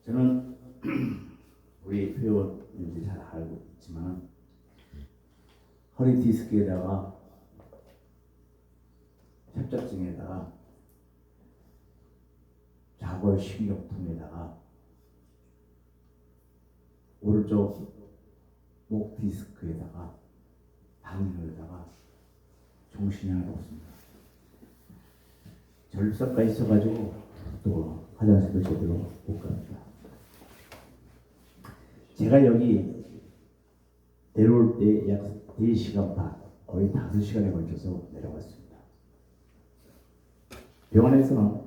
저는 우리 회원님들이 잘 알고 있지만 허리 디스크에다가 협착증에다가 좌골신경통에다가 오른쪽 목 디스크에다가 당뇨에다가 정신이 하나도 없습니다. 절삭가 있어가지고 또 화장실도 제대로 못 갑니다. 제가 여기 내려올 때 약 4시간 반, 거의 5시간에 걸쳐서 내려왔습니다. 병원에서는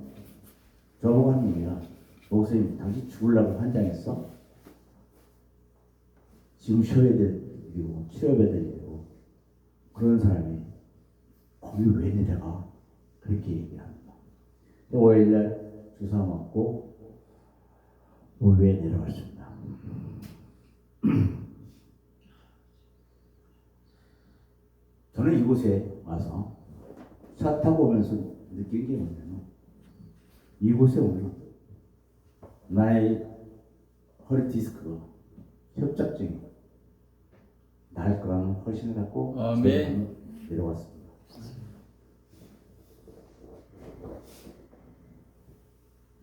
저보고 한 얘기가, 목사님 당신 죽으려고 환장했어? 지금 쉬어야 될 일이고 치료해야 될 일이고, 그런 사람이 거기 왜 내려가? 그렇게 얘기합니다. 5일날 주사 맞고 왜 내려왔습니다. 저는 이곳에 와서 차 타고 오면서 느낀 게 뭐냐면, 이곳에 오면 나의 허리 디스크가 협착증이 나을 거라는 확신을 갖고 내려왔습니다.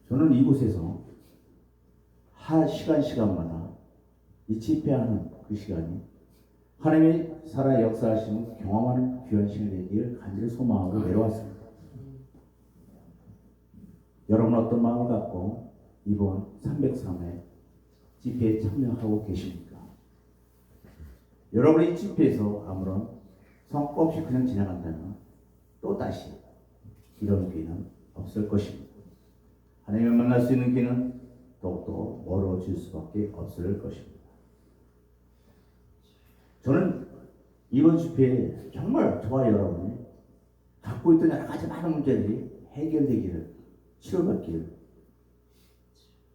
저는 이곳에서 시간마다 이 집회하는 그 시간이 하나님이 살아 역사하시는 경험하는 귀한 시간이 되기를 간절히 소망하고 내려왔습니다. 여러분 어떤 마음을 갖고 이번 303회 집회에 참여하고 계십니까? 여러분이 이 집회에서 아무런 성과 없이 그냥 지나간다면 또다시 이런 기회는 없을 것입니다. 하나님을 만날 수 있는 기회는 더욱더 멀어질 수밖에 없을 것입니다. 저는 이번 집회에 정말 저와 여러분이 갖고 있던 여러 가지 많은 문제들이 해결되기를, 치료받기를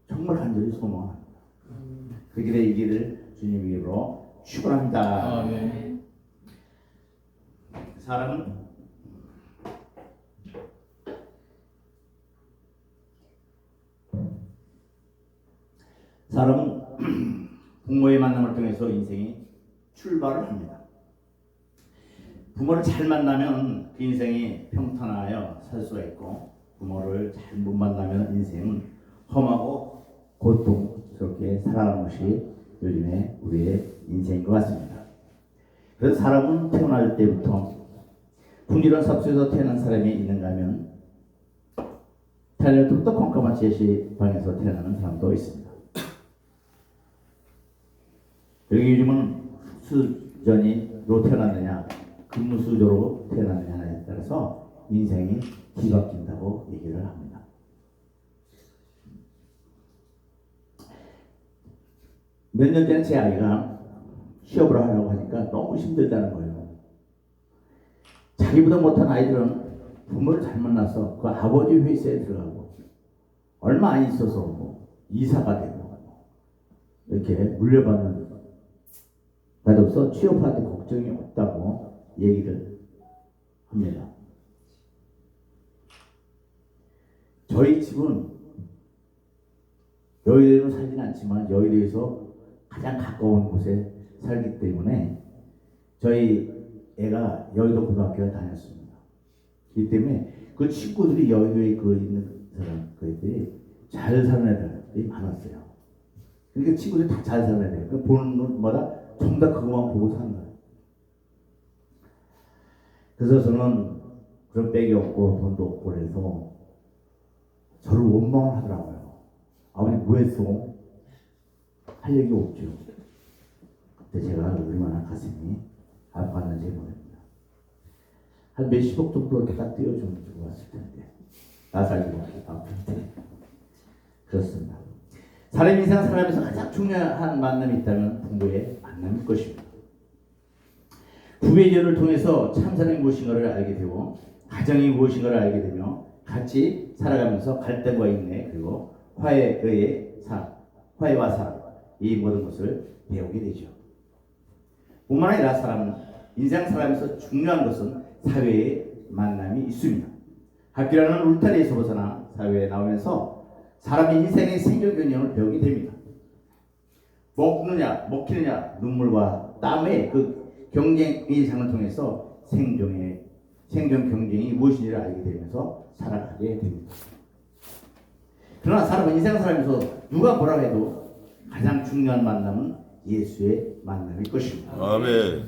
정말 간절히 소망합니다. 그 길에 이 길을 주님 이름으로 축원합니다. 사람은 부모의 만남을 통해서 인생이 출발을 합니다. 부모를 잘 만나면 그 인생이 평탄하여 살 수가 있고, 부모를 잘 못 만나면 인생은 험하고 고통스럽게 살아가는 것이 요즘에 우리의 인생인 것 같습니다. 그래서 사람은 태어날 때부터 풍요로운 삽수에서 태어난 사람이 있는가 하면 태어날 때부터 컴컴한 제시방에서 태어나는 사람도 있습니다. 그리고 요즘은 수전이로 태어났느냐 근무수저로 태어났느냐에 따라서 인생이 뒤바뀐다고 얘기를 합니다. 몇 년 전에 제 아이가 취업을 하려고 하니까 너무 힘들다는 거예요. 자기보다 못한 아이들은 부모를 잘 만나서 그 아버지 회사에 들어가고 얼마 안 있어서 뭐 이사가 되고 이렇게 물려받는 받아서 취업할 때 걱정이 없다고 얘기를 합니다. 저희 집은 여의도에는 살진 않지만 여의도에서 가장 가까운 곳에 살기 때문에 저희 애가 여의도 고등학교에 다녔습니다. 그렇기 때문에 그 친구들이 여의도에 있는 사람들이 잘 사는 애들이 많았어요. 그러니까 친구들이 다 잘 사는 애들, 그러니까 보는 것마다 전부 다 그것만 보고 사는 거예요. 그래서 저는 그런 백이 없고 돈도 없고 그래서 저를 원망을 하더라고요. 아버지 뭐 했어? 할 얘기 없죠. 그때 제가 얼마나 가슴이 아팠는지 모릅니다. 한 몇십억 정도 이렇게 딱 띄워주면 주고 왔을 텐데 나 살기로 아플 때. 그렇습니다. 사람 인생 살아가면서 가장 중요한 만남이 있다면 부모의 만남일 것입니다. 부부의 연을 통해서 참 사랑이 무엇인가를 알게 되고 가정이 무엇인가를 알게 되며 같이 살아가면서 갈등과 인내 그리고 화해와 사랑 이 모든 것을 배우게 되죠. 뿐만 아니라 사람은 인생 살아가면서 중요한 것은 사회의 만남이 있습니다. 학교라는 울타리에서 벗어나 사회에 나오면서 사람의 인생의 생존 경쟁을 배우게 됩니다. 먹히느냐 눈물과 땀의 그 경쟁의 장을 통해서 생존 경쟁이 무엇인지를 알게 되면서 살아가게 됩니다. 그러나 인생 살아가면서 누가 뭐라고 해도 가장 중요한 만남은 예수의 만남일 것입니다. 아멘.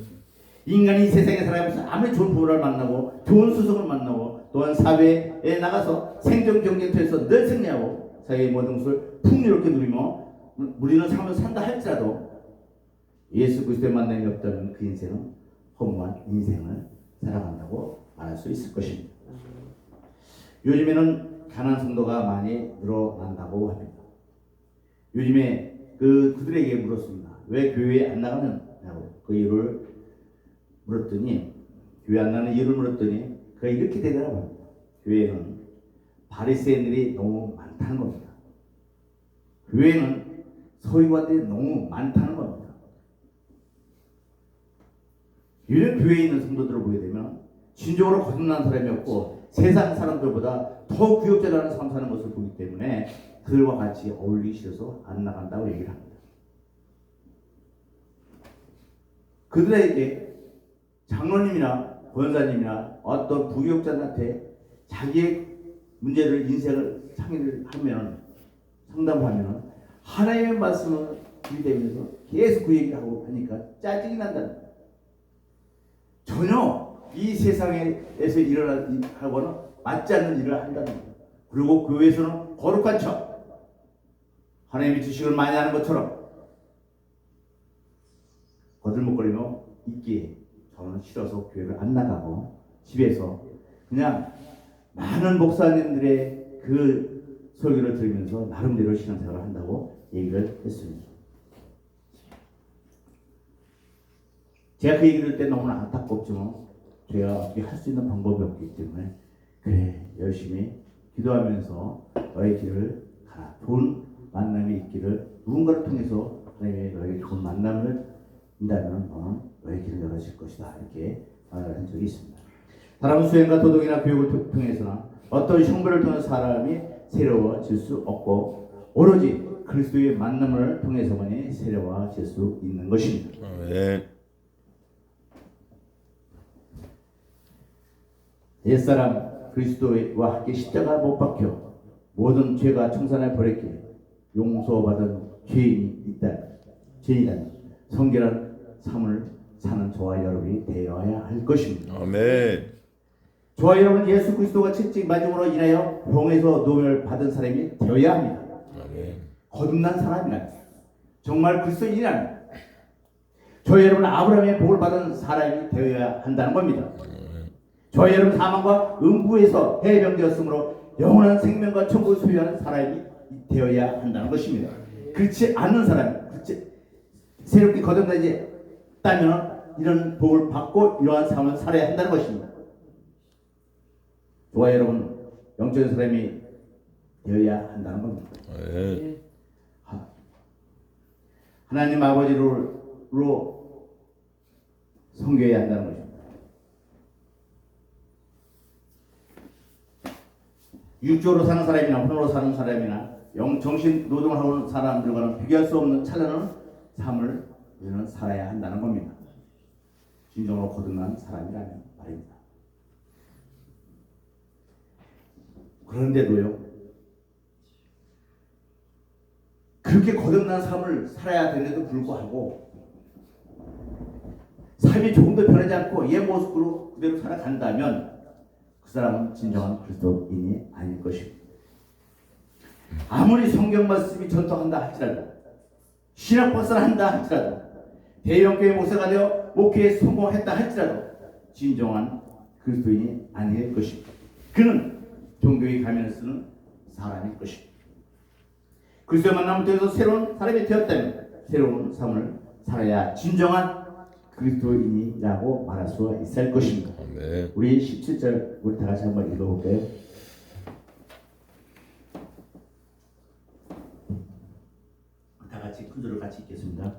인간이 이 세상에 살아가면서 아무리 좋은 부모를 만나고 좋은 스승을 만나고 또한 사회에 나가서 생존 경쟁터에서 늘 승리하고 사회의 모든 것을 풍요롭게 누리며 우리는 삶을 산다 할지라도 예수 그리스도의 만남이 없다면 그 인생은 허무한 인생을 살아간다고 말할 수 있을 것입니다. 요즘에는 가난한 성도가 많이 늘어난다고 합니다. 요즘에 그들에게 물었습니다. 왜 교회에 안 나가느냐고 그 이유를 물었더니 교회 안 나가는 이유를 물었더니 그가 이렇게 되더라고 합니다. 교회는 바리새인들이 너무 많다는 겁니다. 교회는 서기관들이 너무 많다는 겁니다. 요즘 교회에 있는 성도들을 보게 되면 진정으로 거듭난 사람이 없고 세상 사람들보다 더 구역자라는 삶 사는 것을 보기 때문에 그들과 같이 어울리기 싫어서 안 나간다고 얘기를 합니다. 그들에게 장로님이나 권사님이나 어떤 부교육자한테 자기의 문제를 인생을 상담하면 하나님의 말씀을 들이대면서 계속 그 얘기하고 하니까 짜증이 난다는 거예요. 전혀 이 세상에서 일어나거나 맞지 않는 일을 한다는 거예요. 그리고 교회에서는 거룩한 척 하나님의 지식을 많이 하는 것처럼 거들먹거리며 있기에 저는 싫어서 교회를 안 나가고 집에서 그냥 많은 목사님들의 그 설교를 들으면서 나름대로 신앙생활을 한다고 얘기를 했습니다. 제가 그 얘기를 할 때 너무나 안타깝지만 제가 어떻게 할 수 있는 방법이 없기 때문에 그래 열심히 기도하면서 너의 길을 가라. 좋은 만남이 있기를 누군가를 통해서 너에게 좋은 만남을 인다면 너는 너의 길을 열어질 것이다. 이렇게 말을 한 적이 있습니다. 사람은 수행과 도덕이나 교육을 통해서나 어떤 형벌을 통해 사람이 새로워질 수 없고 오로지 그리스도의 만남을 통해서만이 새로워질 수 있는 것입니다. 옛사람 그리스도와 함께 십자가 못 박혀 모든 죄가 청산해 버렸기에 용서받은 죄인이란 성결한 삶을 사는 저와 여러분이 되어야 할 것입니다. 아멘. 저와 여러분 예수 그리스도가 채찍 맞음으로 인하여 병에서 노임을 받은 사람이 되어야 합니다. 아멘. 거듭난 사람이란 정말 그리스도인이란 저와 여러분 아브라함의 복을 받은 사람이 되어야 한다는 겁니다. 저와 여러분 사망과 음부에서 해병되었으므로 영원한 생명과 천국을 소유하는 사람이 되어야 한다는 것입니다. 그렇지 않는 사람, 새롭게 거듭나지 않다면 이런 복을 받고 이러한 삶을 살아야 한다는 것입니다. 저와 여러분 영적인 사람이 되어야 한다는 겁니다. 하나님 아버지로 섬겨야 한다는 것입니다. 육적으로 사는 사람이나 혼으로 사는 사람이나 정신 노동을 하는 사람들과는 비교할 수 없는 찬란한 삶을 우리는 살아야 한다는 겁니다. 진정으로 거듭난 사람이라면 말입니다. 그런데도요, 그렇게 거듭난 삶을 살아야 되는데도 불구하고 삶이 조금 더 변하지 않고 옛 모습으로 그대로 살아간다면 그 사람은 진정한 그리스도인이 아닐 것입니다. 아무리 성경 말씀이 전통한다 할지라도 신학 박사를 한다 할지라도 대형교회 목사가 되어 목회에 성공했다 할지라도 진정한 그리스도인이 아닐 것입니다. 그는 종교의 가면을 쓰는 사람일 것입니다. 그리스도의 만남을 통해서 새로운 사람이 되었다면 새로운 삶을 살아야 진정한 그리스도인이라고 말할 수 있을 것입니다. 네. 우리 17절 우리 다 같이 한번 읽어볼까요? 다 같이 큰 소리로 같이 읽겠습니다.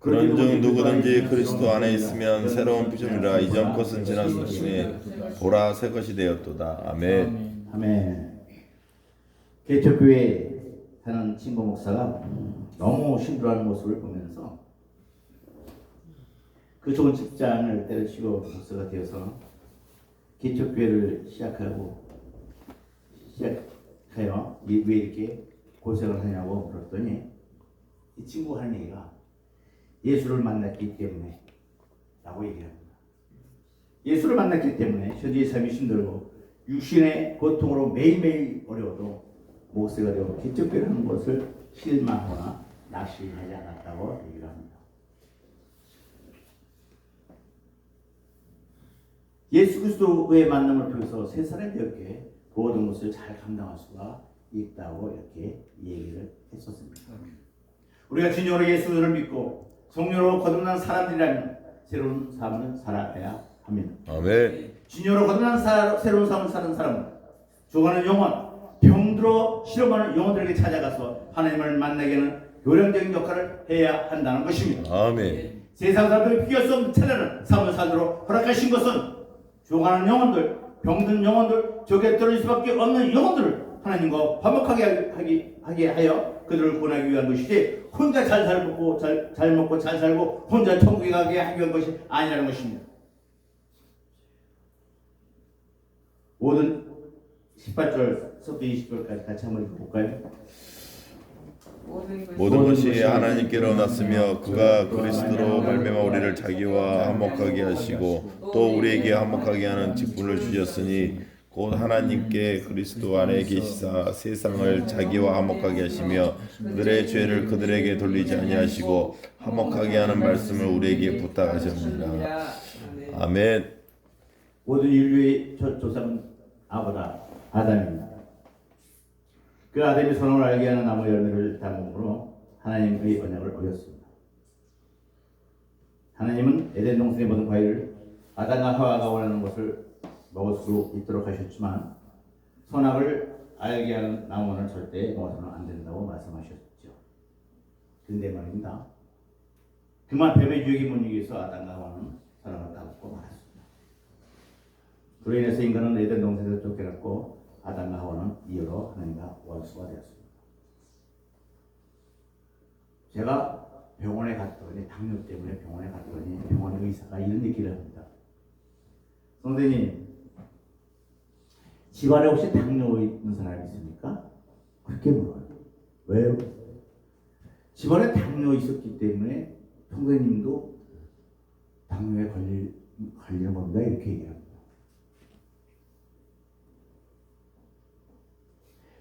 그런즉 누구든지 그리스도 안에 있으면 새로운 피조물이라 이전 것은 지났으니 보라 새 것이 되었도다. 아멘. 아멘. 개척교회 하는 친구 목사가 너무 힘들어하는 모습을 보면서 그 좋은 직장을 때려치고 목사가 되어서 기초교회를 시작하여 왜 이렇게 고생을 하냐고 물었더니 이 친구가 하는 얘기가 예수를 만났기 때문에 라고 얘기합니다. 예수를 만났기 때문에 현재의 삶이 힘들고 육신의 고통으로 매일매일 어려워도 목사가 되고 기초교회를 하는 것을 실망하거나 낙심하지 않았다고 얘기를 합니다. 예수 그리스도의 만남을 통해서 세 사람이 이렇게 모든 것을 잘 감당할 수가 있다고 이렇게 얘기를 했었습니다. 우리가 진정으로 예수를 믿고 성령으로 거듭난 사람들이라면 새로운 삶을 살아가야 합니다. 아멘. 진정으로 거듭난 새로운 삶을 사는 사람은 죽어가는 영혼, 병들어 실험하는 영혼들에게 찾아가서 하나님을 만나게 하는 요령적인 역할을 해야 한다는 것입니다. 아멘. 세상 사람들이 비교할 수 없는 찬란한 삶을 살도록 허락하신 것은 죽어가는 영혼들, 병든 영혼들, 적에 떨어질 수밖에 없는 영혼들을 하나님과 화목하게 하게 하여 그들을 구원하기 위한 것이지 혼자 잘 먹고 잘 살고 혼자 천국에 가게 하기 위한 것이 아니라는 것입니다. 모든 18절부터 20절까지 같이 한번 읽어볼까요? 모든 것이 하나님께로 났으며 그가 그리스도로 말미암아 우리를 자기와 화목하게 하시고 또 우리에게 화목하게 하는 직분을 주셨으니 곧 하나님께 그리스도 안에 계시사 세상을 자기와 화목하게 하시며 그들의 죄를 그들에게 돌리지 아니하시고 화목하게 하는 말씀을 우리에게 부탁하셨느니라. 아멘. 모든 인류의 첫 조상은 아담입니다. 그 아담이 선악을 알게 하는 나무 열매를 따먹음으로 하나님의 언약을 어겼습니다. 하나님은 에덴 동산의 모든 과일을 아담과 하와가 원하는 것을 먹을 수 있도록 하셨지만 선악을 알게 하는 나무는 절대 먹어서는 안 된다고 말씀하셨죠. 그런데 말입니다. 그만 뱀의 유혹에 못 이겨서 아담과 하와는 선악을 따먹고 말았습니다. 그로 인해서 인간은 에덴 동산에서 쫓겨났고 아담과 하와는 이후로 하나님과 원수가 되었습니다. 제가 병원에 갔더니 당뇨 때문에 병원에 갔더니 병원 의사가 이런 얘기를 합니다. 선생님, 집안에 혹시 당뇨 있는 사람이 있습니까? 그렇게 물어요. 왜요? 집안에 당뇨 있었기 때문에 선생님도 당뇨에 걸리는 겁니다. 이렇게 얘기합니다.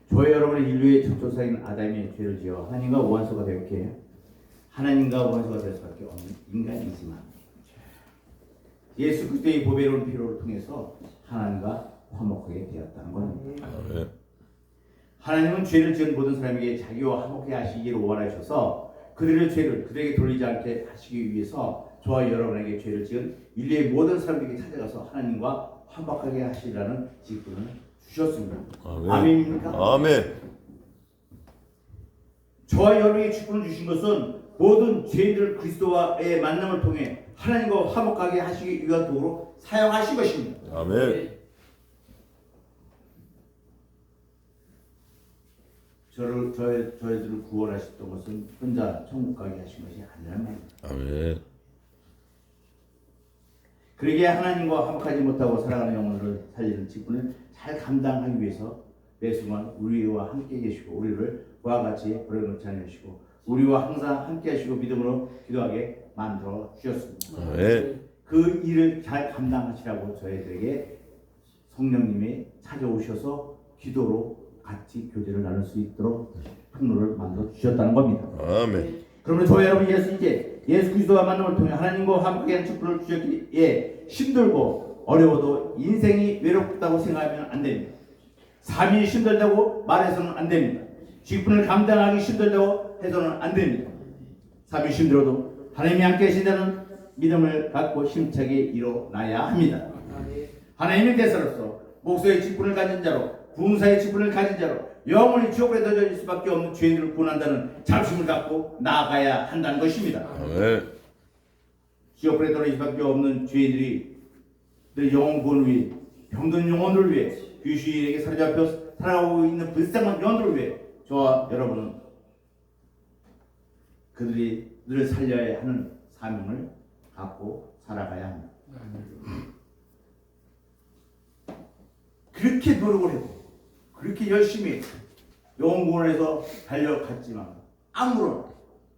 저희 여러분의 인류의 첫 조상인 아담이 죄를 지어 하나님과 원수가 되었기에 하나님과 원수가 될 수밖에 없는 인간이지만 예수 그리스도의 보배로운 피로를 통해서 하나님과 화목하게 되었다는 겁니다. 하나님은 죄를 지은 모든 사람에게 자기와 화목하게 하시기를 원하셔서 그들의 죄를 그들에게 돌리지 않게 하시기 위해서 저와 여러분에게 죄를 지은 인류의 모든 사람들에게 찾아가서 하나님과 화목하게 하시라는 직분을 주셨습니다. 아멘입니까? 아멘. 저와 여러분에게 직분을 주신 것은 모든 죄인들 그리스도와의 만남을 통해 하나님과 화목하게 하시기 위한 도구로 사용하신 것입니다. 아멘. 저희들을 구원하셨던 것은 혼자 천국 가게 하신 것이 아니란 말입니다. 아멘. 그러기에 하나님과 화목하지 못하고 살아가는 영혼을 살리는 직분을 잘 감당하기 위해서 매 순간 우리와 함께 계시고 우리를 그와 같이 버려놓지 않으시고 우리와 항상 함께 하시고 믿음으로 기도하게 만들어 주셨습니다. 아멘. 그 일을 잘 감당하시라고 저희들에게 성령님이 찾아오셔서 기도로 같이 교제를 나눌 수 있도록 통로를 만들어 주셨다는 겁니다. 아멘. 그러면 저희 여러분 예수 그리스도와 만남을 통해 하나님과 함께 하는 직분을 주셨기에 힘들고 어려워도 인생이 외롭다고 생각하면 안 됩니다. 삶이 힘들다고 말해서는 안 됩니다. 직분을 감당하기 힘들다고 해서는 안 됩니다. 삶이 힘들어도 하나님이 함께 하신다는 믿음을 갖고 힘차게 일어나야 합니다. 하나님의 대사로서 목사의 직분을 가진 자로 부흥사의 직분을 가진 자로 영원히 지옥에 던져질 수밖에 없는 죄인들을 구원한다는 자부심을 갖고 나아가야 한다는 것입니다. 아멘. 지옥에 떨어질 수밖에 없는 죄인들이 늘 영혼 구원을 위해 병든 영혼을 위해 귀신에게 사로잡혀 살아가고 있는 불쌍한 영혼들을 위해 저와 여러분은 그들이 늘 살려야 하는 사명을 갖고 살아가야 합니다. 그렇게 노력을 했고 그렇게 열심히 연구원에서 달려갔지만 아무런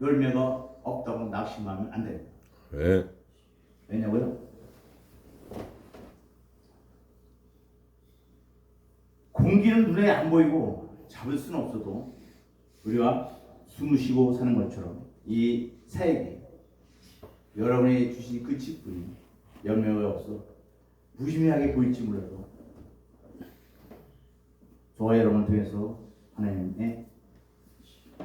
열매가 없다고 낙심하면 안 됩니다. 네. 왜냐고요? 공기는 눈에 안 보이고 잡을 수는 없어도 우리가 숨을 쉬고 사는 것처럼 이 사역이 여러분이 주신 그 직분이 열매가 없어 무의미하게 보일지 몰라도 저와 여러분을 통해서 하나님의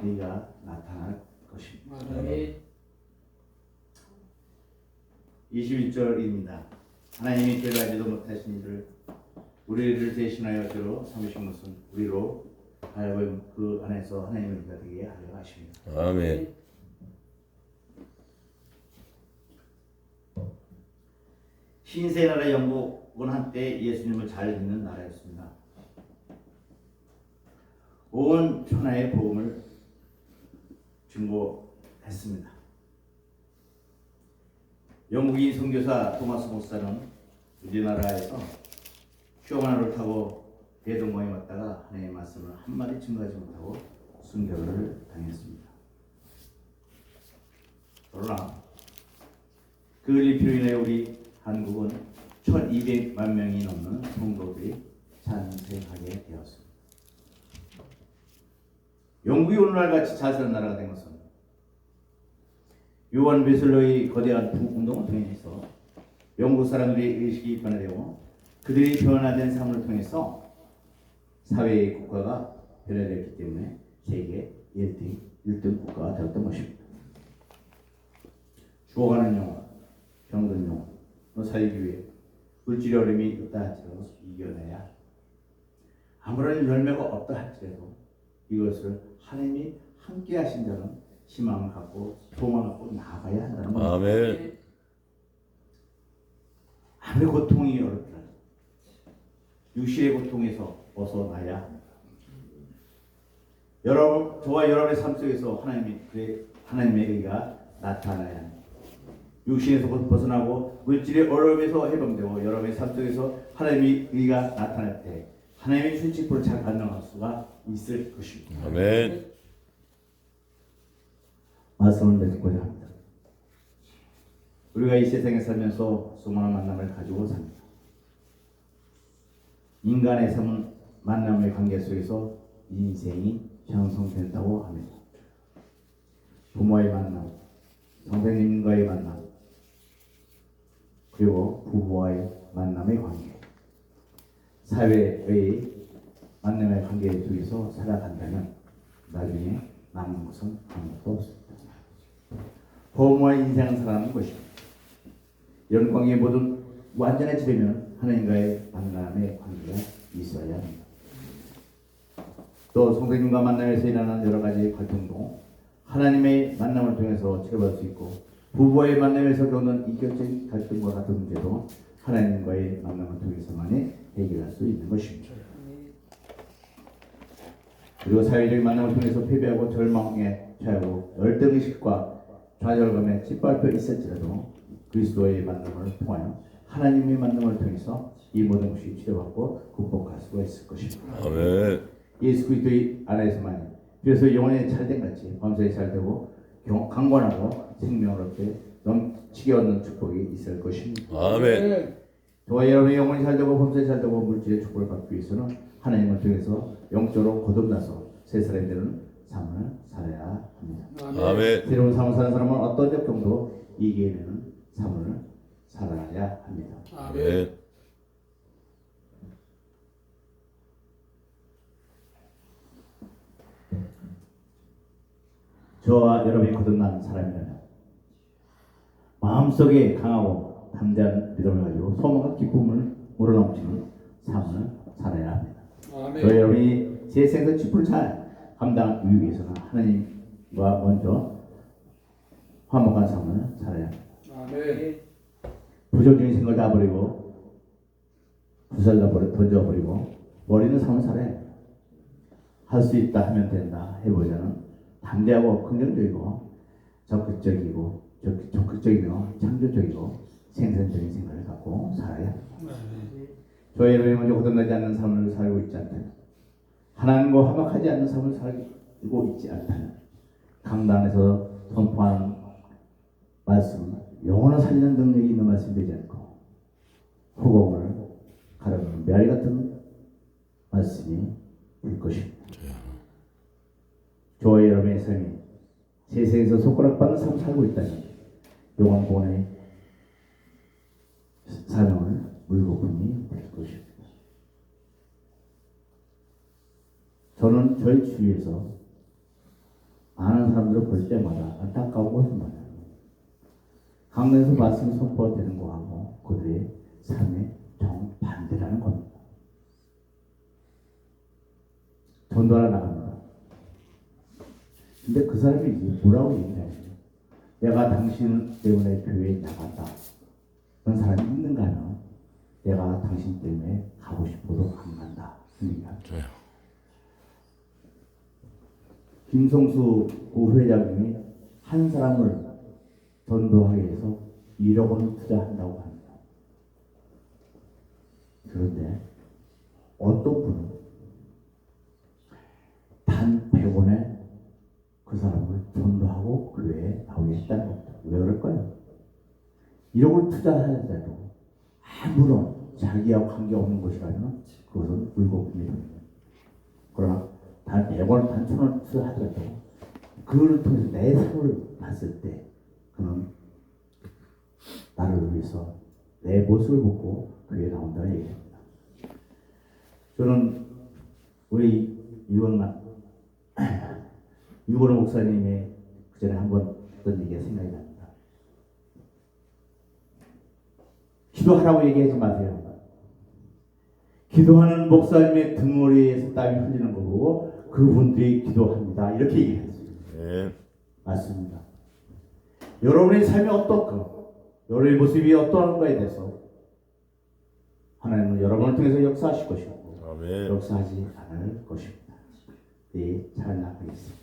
의가 나타날 것입니다. 21절입니다. 하나님이 깨달지도 못하신 일을 우리를 대신하여 저로 삼으신 것은 우리로 하여금 그 안에서 하나님의 의가 되게 하려 하십니다. 아멘. 신세 나라 영국은 한때 예수님을 잘 믿는 나라였습니다. 온 천하의 복음을 증거했습니다. 영국인 선교사 토마스 목사는 우리나라에서 휴양하를 타고 대동강에 왔다가 하나님의 말씀을 한마디 증거하지 못하고 순교를 당했습니다. 그러나 그 일로 인해 우리 한국은 1200만 명이 넘는 성도들이 탄생하게 되었습니다. 영국이 오늘날 같이 잘 사는 나라가 된 것은 요한 베슬러의 거대한 부운동을 통해서 영국 사람들의 의식이 변화되고 그들이 변화된 삶을 통해서 사회의 국가가 변화됐기 때문에 세계 1등 국가가 되었던 것입니다. 죽어가는 영혼, 병든 영혼, 살기 위해 물질의 어려움이 있다 할지라도 이겨내야 아무런 열매가 없다 할지라도 이것을 하나님이 함께 하신 자는 희망을 갖고 소망을 갖고 나아가야 한다는 겁니다. 아멘. 아무리 고통이 어렵더라도 육신의 고통에서 벗어나야 합니다. 여러분, 저와 여러분의 삶 속에서 하나님의 의가 나타나야 합니다. 육신에서 벗어나고 물질의 어려움에서 해방되고 여러분의 삶 속에서 하나님의 의가 나타날 때 하나님의 출직부를 잘 반영할 수가 있을 것입니다. 아멘. 말씀을 맺고자 합니다. 우리가 이 세상에 살면서 수많은 만남을 가지고 삽니다. 인간의 삶은 만남의 관계 속에서 인생이 형성된다고 합니다. 부모의 만남, 선생님과의 만남, 그리고 부부와의 만남의 관계, 사회의 만남의 관계 속에서 살아간다면 나중에 남는 것은 아무것도 없습니다. 부모와 인생을 살아가는 것입니다. 이런 관계 모두 완전해지려면 하나님과의 만남의 관계가 있어야 합니다. 또 선생님과 만남에서 일어나는 여러 가지 갈등도 하나님의 만남을 통해서 치료받을 수 있고 부부와의 만남에서 겪는 인격적인 갈등과 같은 문제도 하나님과의 만남을 통해서만이 해결할 수 있는 것입니다. 그리고 사회적인 만남을 통해서 패배하고 절망에 처하고 열등의식과 좌절감에 짓밟혀 있을지라도 그리스도의 만남을 통하여 하나님의 만남을 통해서 이 모든 것이 치료받고 극복할 수가 있을 것입니다. 아멘. 예수 그리스도의 안에서만이 그래서 영혼이 잘된 같이 범사에 잘되고 강건하고 생명을 얻게 넘치게 얻는 축복이 있을 것입니다. 아멘. 저와 여러분의 영혼이 잘되고 범사에 잘되고 물질의 축복을 받기 위해서는 하나님을 통해서 영적으로 거듭나서 새 사람이 되는 삶을 살아야 합니다. 아멘. 새로운 삶을 사는 사람은 어떤 역경도 이겨내는 삶을 살아야 합니다. 아멘. 저와 여러분이 거듭난 사람이라면 마음속에 강하고 담대한 믿음을 가지고 소망과 기쁨을 우러넘치는 삶을 살아야 합니다. 저와 여러분이 제 생에서 짚을 잘 감당하기 위해서는 하나님과 먼저 화목한 삶을 살아야 합니다. 부정적인 생각을 다 버리고 부설 다 던져버리고 버리는 삶을 살아야 합니다. 할 수 있다 하면 된다 해보자는 담대하고 긍정적이고 적극적이며 창조적이고 생산적인 생각을 갖고 살아야 합니다. 저희 여러분이 먼저 거듭나지 않는 삶을 살고 있지 않다면, 하나님과 화목하지 않는 삶을 살고 있지 않다면, 강단에서 선포하는 말씀, 영혼을 살리는 능력이 있는 말씀이 되지 않고 후공을 가르는 메아리 같은 말씀이 될 것입니다. 저와 여러분의 삶이 세상에서 손가락받는 삶을 살고 있다면 요한복음의 사명을 물거품이 될 것입니다. 저는 저희 주위에서 많은 사람들을 볼 때마다 안타까운 것은 많아요. 강단에서 말씀이 선포가 되는 거하고 그들의 삶의 정반대라는 겁니다. 전도하러 나갑니다. 근데 그 사람이 이제 뭐라고 얘기하냐? 내가 당신 때문에 교회에 나간다. 그런 사람이 있는가 하면 내가 당신 때문에 가고 싶어도 안 간다. 김성수 부회장님이 한 사람을 전도하기 위해서 1억 원을 투자한다고 합니다. 그런데 어떤 분은 단 100원에 그 사람을 전도하고 교회에 나오게 했다는 겁니다. 왜 그럴까요? 1억을 투자하는데도 아무런 자기와 관계없는 것이라면 그것은 물거품이 됩니다. 그러나 단 100원, 단 1000원 투자하더라도 그걸 통해서 내 삶을 봤을 때 그는 나를 위해서 내 모습을 보고 교회에 나온다는 얘기입니다. 저는 우리 유건호 목사님의 그 전에 한번 했던 얘기가 생각이 납니다. 기도하라고 얘기하지 마세요. 기도하는 목사님의 등허리에서 땀이 흘리는 거 보고 그분들이 기도합니다. 이렇게 얘기했어요. 네. 맞습니다. 여러분의 삶이 어떻고 여러분의 모습이 어떠한가에 대해서 하나님은 여러분을 통해서 역사하실 것이고 역사하지 않을 것입니다. 네, 잘 나가겠습니다.